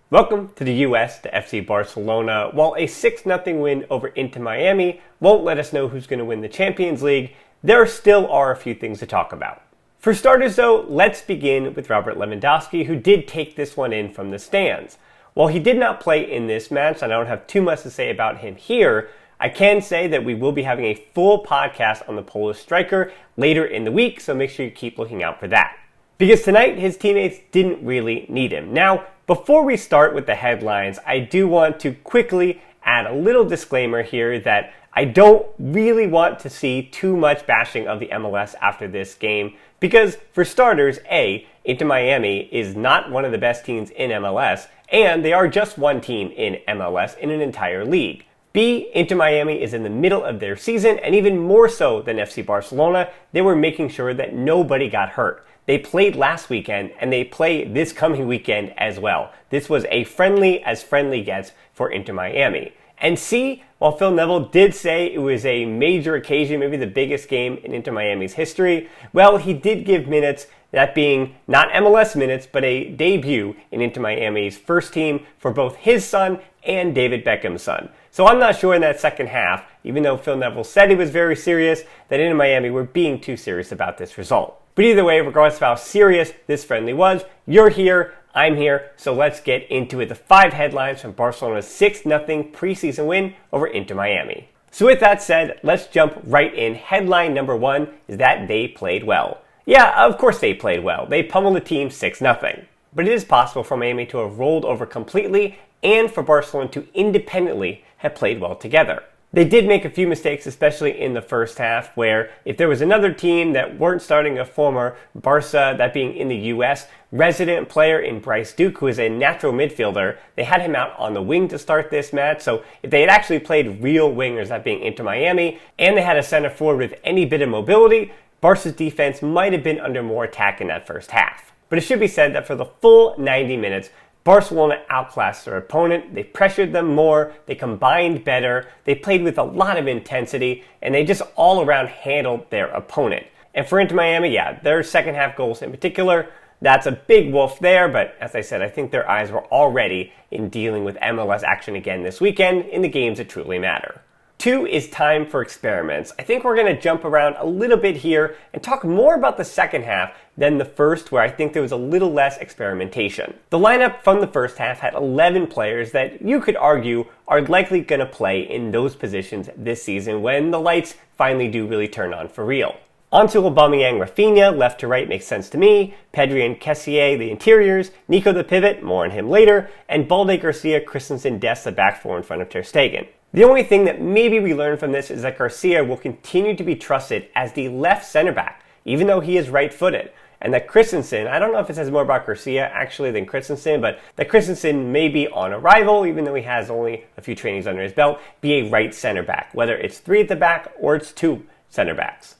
Welcome to the US to FC Barcelona. While a 6-0 win over Inter Miami won't let us know who's going to win the Champions League, there still are a few things to talk about. For starters though, let's begin with Robert Lewandowski, who did take this one in from the stands. While he did not play in this match, and I don't have too much to say about him here, I can say that we will be having a full podcast on the Polish striker later in the week, so make sure you keep looking out for that. Because tonight, his teammates didn't really need him. Now, before we start with the headlines, I do want to quickly add a little disclaimer here that I don't really want to see too much bashing of the MLS after this game. Because, for starters, A, Inter Miami is not one of the best teams in MLS, and they are just one team in MLS in an entire league. B, Inter Miami is in the middle of their season, and even more so than FC Barcelona, they were making sure that nobody got hurt. They played last weekend, and they play this coming weekend as well. This was a friendly as friendly gets for Inter Miami. And C, while Phil Neville did say it was a major occasion, maybe the biggest game in Inter Miami's history, well, he did give minutes, that being not MLS minutes, but a debut in Inter Miami's first team for both his son and David Beckham's son. So I'm not sure in that second half, even though Phil Neville said he was very serious, that Inter Miami were being too serious about this result. But either way, regardless of how serious this friendly was, you're here, I'm here, so let's get into it. The 5 headlines from Barcelona's 6-0 preseason win over Inter Miami. So with that said, let's jump right in. Headline number 1 is that they played well. Yeah, of course they played well. They pummeled the team 6-0. But it is possible for Miami to have rolled over completely and for Barcelona to independently have played well together. They did make a few mistakes, especially in the first half, where if there was another team that weren't starting a former Barça, that being in the US, resident player in Bryce Duke, who is a natural midfielder, they had him out on the wing to start this match. So if they had actually played real wingers, that being Inter Miami, and they had a center forward with any bit of mobility, Barca's defense might have been under more attack in that first half. But it should be said that for the full 90 minutes, Barcelona outclassed their opponent, they pressured them more, they combined better, they played with a lot of intensity, and they just all around handled their opponent. And for Inter Miami, yeah, their second half goals in particular, that's a big wolf there, but as I said, I think their eyes were already in dealing with MLS action again this weekend in the games that truly matter. 2 is time for experiments. I think we're going to jump around a little bit here and talk more about the second half than the first, where I think there was a little less experimentation. The lineup from the first half had 11 players that you could argue are likely going to play in those positions this season when the lights finally do really turn on for real. Onto Aubameyang, Raphinha, left to right makes sense to me, Pedri and Garcia, the interiors, Nico the pivot, more on him later, and Balde, Garcia, Christensen, Dest, the back four in front of Ter Stegen. The only thing that maybe we learn from this is that Garcia will continue to be trusted as the left center back, even though he is right-footed. And that Christensen, I don't know if it says more about Garcia actually than Christensen, but that Christensen may be on arrival, even though he has only a few trainings under his belt, be a right center back, whether it's 3 at the back or it's 2 center backs.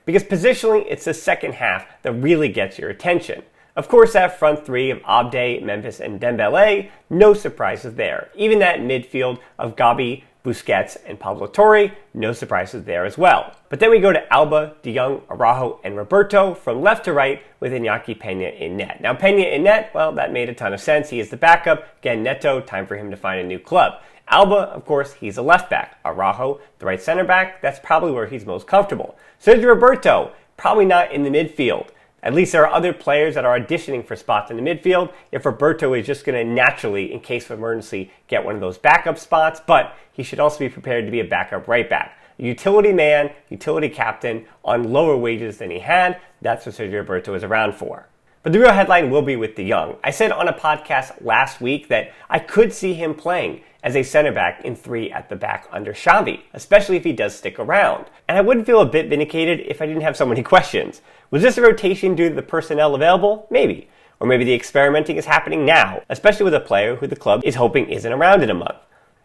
Because positionally, it's the second half that really gets your attention. Of course, that front 3 of Abde, Memphis, and Dembele, no surprises there. Even that midfield of Gabi, Busquets, and Pablo Torre, no surprises there as well. But then we go to Alba, De Jong, Araujo, and Roberto from left to right with Iñaki Peña in net. Now Peña in net, well, that made a ton of sense. He is the backup. Again, Neto, time for him to find a new club. Alba, of course, he's a left back. Araujo, the right center back, that's probably where he's most comfortable. Sergio Roberto, probably not in the midfield. At least there are other players that are auditioning for spots in the midfield if Roberto is just going to naturally, in case of emergency, get one of those backup spots, but he should also be prepared to be a backup right back. A utility man, utility captain on lower wages than he had, that's what Sergio Roberto is around for. But the real headline will be with De Jong. I said on a podcast last week that I could see him playing as a center back in 3 at the back under Xavi, especially if he does stick around. And I wouldn't feel a bit vindicated if I didn't have so many questions. Was this a rotation due to the personnel available? Maybe. Or maybe the experimenting is happening now, especially with a player who the club is hoping isn't around in a month.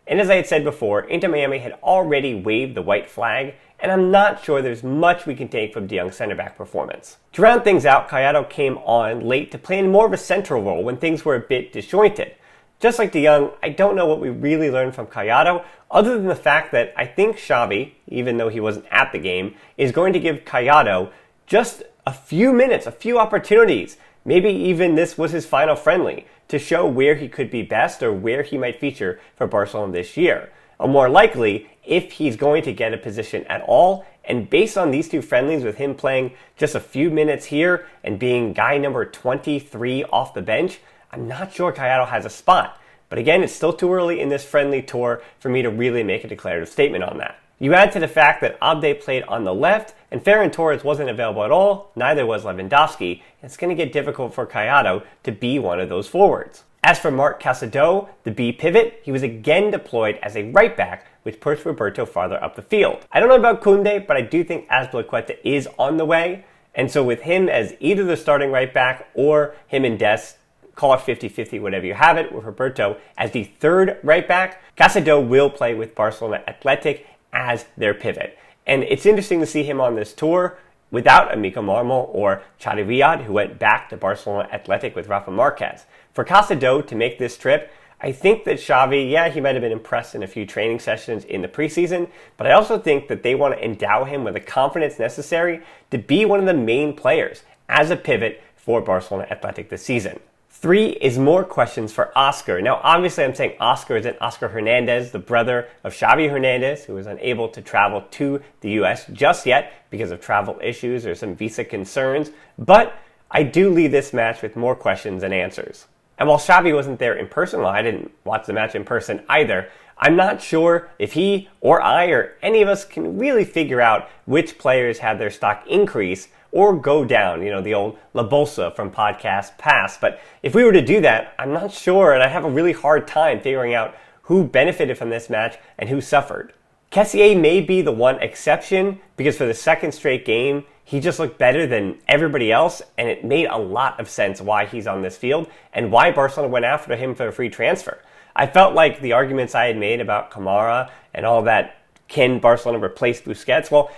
And as I had said before, Inter Miami had already waved the white flag, and I'm not sure there's much we can take from De Jong's center back performance. To round things out, Collado came on late to play in more of a central role when things were a bit disjointed. Just like De Jong, I don't know what we really learned from Collado, other than the fact that I think Xavi, even though he wasn't at the game, is going to give Collado just a few minutes, a few opportunities Maybe even this was his final friendly to show where he could be best or where he might feature for Barcelona this year. Or more likely, if he's going to get a position at all, and based on these two friendlies with him playing just a few minutes here and being guy number 23 off the bench, I'm not sure Gallardo has a spot. But again, it's still too early in this friendly tour for me to really make a declarative statement on that. You add to the fact that Abde played on the left and Ferran Torres wasn't available at all, neither was Lewandowski, and it's going to get difficult for Gallardo to be one of those forwards. As for Marc Casado, the B pivot, he was again deployed as a right back, which pushed Roberto farther up the field. I don't know about Koundé, but I do think Azpilicueta is on the way, and so with him as either the starting right back or him and Dest, call it 50-50, whatever you have it, with Roberto as the third right back, Casado will play with Barcelona Athletic as their pivot. And it's interesting to see him on this tour without Amico Marmol or Chadi Riyad, who went back to Barcelona Athletic with Rafa Marquez. For Casado to make this trip, I think that Xavi, he might have been impressed in a few training sessions in the preseason, but I also think that they want to endow him with the confidence necessary to be one of the main players as a pivot for Barcelona Athletic this season. 3 is more questions for Oscar. Now, obviously, I'm saying Oscar isn't Oscar Hernandez, the brother of Xavi Hernandez, who was unable to travel to the U.S. just yet because of travel issues or some visa concerns, but I do leave this match with more questions than answers. And while Xavi wasn't there in person, well, I didn't watch the match in person either, I'm not sure if he or I or any of us can really figure out which players had their stock increase or go down, the old La Bolsa from podcast past. But if we were to do that, I'm not sure, and I have a really hard time figuring out who benefited from this match and who suffered. Kessié may be the one exception, because for the second straight game, he just looked better than everybody else, and it made a lot of sense why he's on this field and why Barcelona went after him for a free transfer. I felt like the arguments I had made about Kamara and all that, can Barcelona replace Busquets? Well,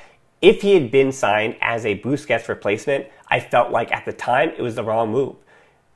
if he had been signed as a Busquets replacement, I felt like at the time it was the wrong move.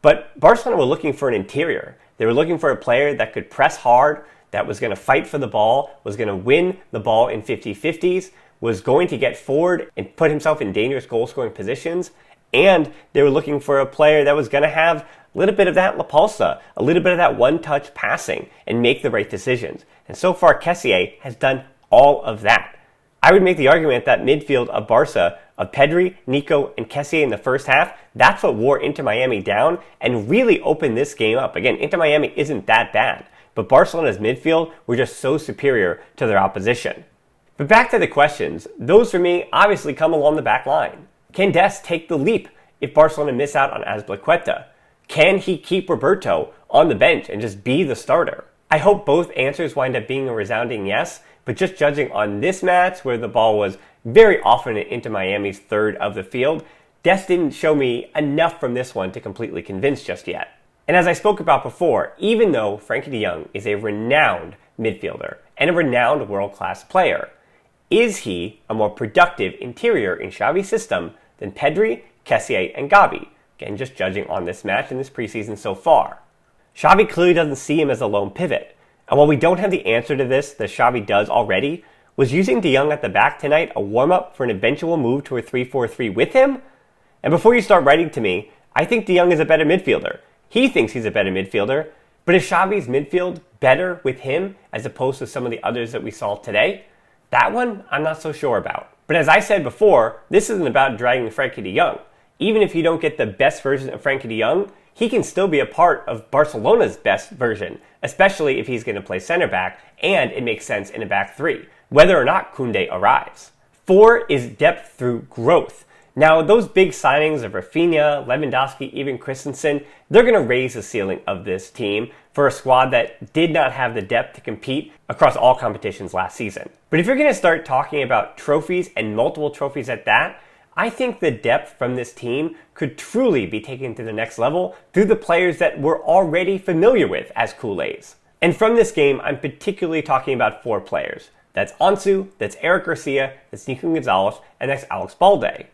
But Barcelona were looking for an interior. They were looking for a player that could press hard, that was going to fight for the ball, was going to win the ball in 50-50s, was going to get forward and put himself in dangerous goal-scoring positions, and they were looking for a player that was going to have a little bit of that La Pulsa, a little bit of that one-touch passing, and make the right decisions. And so far, Kessié has done all of that. I would make the argument that midfield of Barça, of Pedri, Nico, and Kessié in the first half, that's what wore Inter Miami down and really opened this game up. Again, Inter Miami isn't that bad, but Barcelona's midfield were just so superior to their opposition. But back to the questions, those for me obviously come along the back line. Can Dest take the leap if Barcelona miss out on Azpilicueta? Can he keep Roberto on the bench and just be the starter? I hope both answers wind up being a resounding yes, but just judging on this match where the ball was very often into Miami's third of the field, Dest didn't show me enough from this one to completely convince just yet. And as I spoke about before, even though Frenkie de Jong is a renowned midfielder and a renowned world-class player, is he a more productive interior in Xavi's system than Pedri, Kessié, and Gavi? Again, just judging on this match in this preseason so far. Xavi clearly doesn't see him as a lone pivot. And while we don't have the answer to this that Xavi does already, was using De Jong at the back tonight a warm-up for an eventual move to a 3-4-3 with him? And before you start writing to me, I think De Jong is a better midfielder. He thinks he's a better midfielder, but is Xavi's midfield better with him as opposed to some of the others that we saw today? That one, I'm not so sure about. But as I said before, this isn't about dragging Frenkie de Jong. Even if you don't get the best version of Frenkie de Jong, he can still be a part of Barcelona's best version, especially if he's going to play center back, and it makes sense in a back three, whether or not Koundé arrives. 4 is depth through growth. Now, those big signings of Raphinha, Lewandowski, even Christensen, they're going to raise the ceiling of this team for a squad that did not have the depth to compete across all competitions last season. But if you're going to start talking about trophies and multiple trophies at that, I think the depth from this team could truly be taken to the next level through the players that we're already familiar with as Kool-Aids. And from this game, I'm particularly talking about 4 players. That's Ansu, that's Eric Garcia, that's Nico Gonzalez, and that's Alex Balde.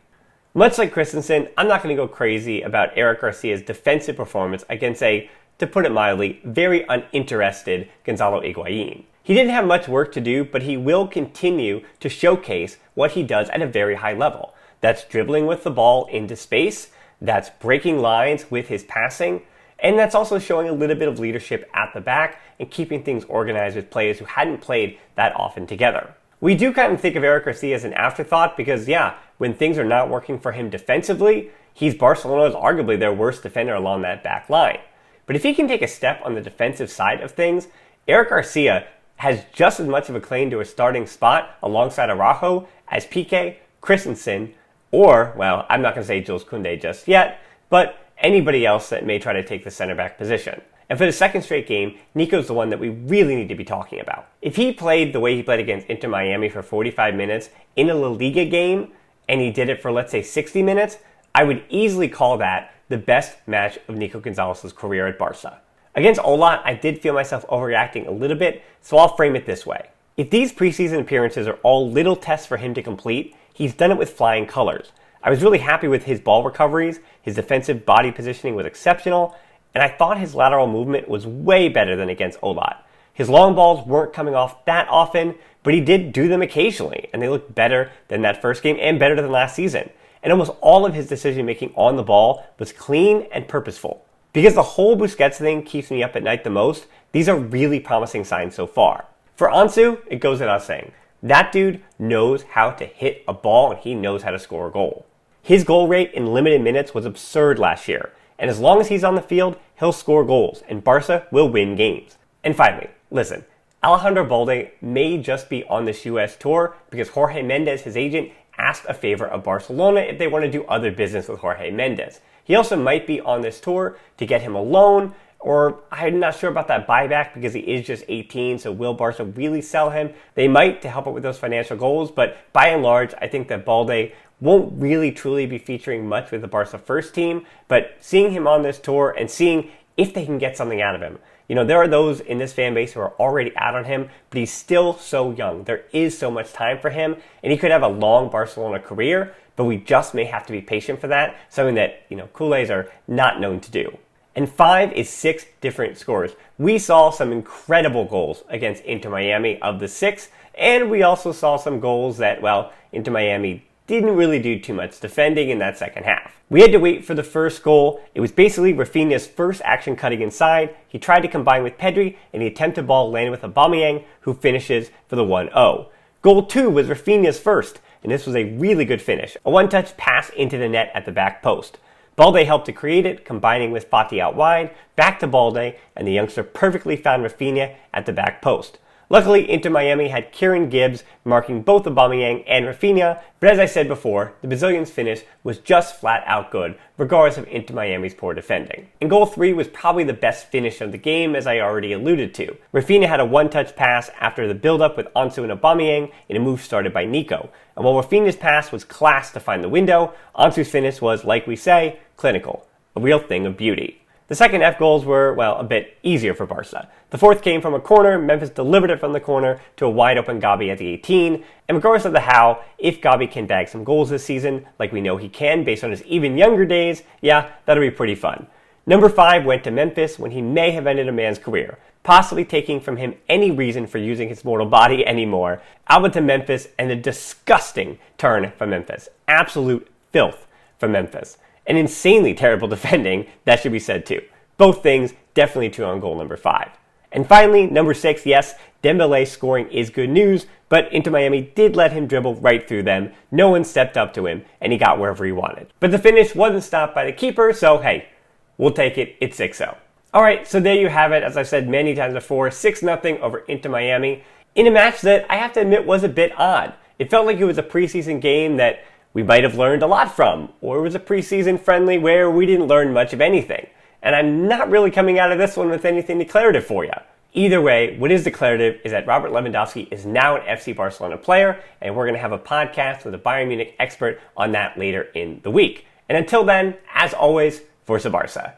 Much like Christensen, I'm not going to go crazy about Eric Garcia's defensive performance against a, to put it mildly, very uninterested Gonzalo Higuain. He didn't have much work to do, but he will continue to showcase what he does at a very high level. That's dribbling with the ball into space, that's breaking lines with his passing, and that's also showing a little bit of leadership at the back and keeping things organized with players who hadn't played that often together. We do kind of think of Eric Garcia as an afterthought because, when things are not working for him defensively, he's Barcelona's arguably their worst defender along that back line. But if he can take a step on the defensive side of things, Eric Garcia has just as much of a claim to a starting spot alongside Araujo as Piqué, Christensen, or, I'm not going to say Jules Koundé just yet, but anybody else that may try to take the center back position. And for the second straight game, Nico's the one that we really need to be talking about. If he played the way he played against Inter Miami for 45 minutes in a La Liga game, and he did it for, let's say, 60 minutes, I would easily call that the best match of Nico Gonzalez's career at Barça. Against Olat, I did feel myself overreacting a little bit, so I'll frame it this way. If these preseason appearances are all little tests for him to complete, he's done it with flying colors. I was really happy with his ball recoveries, his defensive body positioning was exceptional, and I thought his lateral movement was way better than against Olat. His long balls weren't coming off that often, but he did do them occasionally, and they looked better than that first game and better than last season. And almost all of his decision making on the ball was clean and purposeful. Because the whole Busquets thing keeps me up at night the most, these are really promising signs so far. For Ansu, it goes without saying. That dude knows how to hit a ball and he knows how to score a goal. His goal rate in limited minutes was absurd last year, and as long as he's on the field, he'll score goals, and Barca will win games. And finally, listen, Alejandro Balde may just be on this US tour because Jorge Mendes, his agent, asked a favor of Barcelona if they want to do other business with Jorge Mendes. He also might be on this tour to get him a loan, or I'm not sure about that buyback because he is just 18, so will Barca really sell him? They might to help out with those financial goals, but by and large, I think that Balde won't really truly be featuring much with the Barca first team, but seeing him on this tour and seeing if they can get something out of him. There are those in this fan base who are already out on him, but he's still so young. There is so much time for him, and he could have a long Barcelona career, but we just may have to be patient for that, something that, Culés are not known to do. And 5 is 6 different scores. We saw some incredible goals against Inter Miami of the 6, and we also saw some goals that, Inter Miami didn't really do too much defending in that second half. We had to wait for the first goal. It was basically Raphinha's first action cutting inside. He tried to combine with Pedri, and the attempted ball landed with Aubameyang, who finishes for the 1-0. Goal 2 was Raphinha's first, and this was a really good finish. A one-touch pass into the net at the back post. Balde helped to create it, combining with Fati out wide, back to Balde, and the youngster perfectly found Raphinha at the back post. Luckily, Inter Miami had Kieran Gibbs marking both Aubameyang and Raphinha, but as I said before, the Brazilian's finish was just flat out good, regardless of Inter Miami's poor defending. And goal 3 was probably the best finish of the game, as I already alluded to. Raphinha had a one-touch pass after the build-up with Ansu and Aubameyang in a move started by Nico. And while Raphinha's pass was class to find the window, Ansu's finish was, like we say, clinical. A real thing of beauty. The second F goals were, a bit easier for Barca. The fourth came from a corner, Memphis delivered it from the corner to a wide-open Gabi at the 18, and regardless of the how, if Gabi can bag some goals this season, like we know he can based on his even younger days, that'll be pretty fun. Number 5 went to Memphis when he may have ended a man's career, possibly taking from him any reason for using his mortal body anymore. Albert to Memphis, and a disgusting turn from Memphis. Absolute filth from Memphis. And insanely terrible defending, that should be said too. Both things definitely true on goal number 5. And finally, number 6, yes, Dembélé scoring is good news, but Inter Miami did let him dribble right through them. No one stepped up to him, and he got wherever he wanted. But the finish wasn't stopped by the keeper, so hey, we'll take it. It's 6-0. Alright, so there you have it. As I've said many times before, 6-0 over Inter Miami in a match that I have to admit was a bit odd. It felt like it was a preseason game that we might have learned a lot from, or it was a preseason friendly where we didn't learn much of anything. And I'm not really coming out of this one with anything declarative for you. Either way, what is declarative is that Robert Lewandowski is now an FC Barcelona player, and we're going to have a podcast with a Bayern Munich expert on that later in the week. And until then, as always, Forza Barça.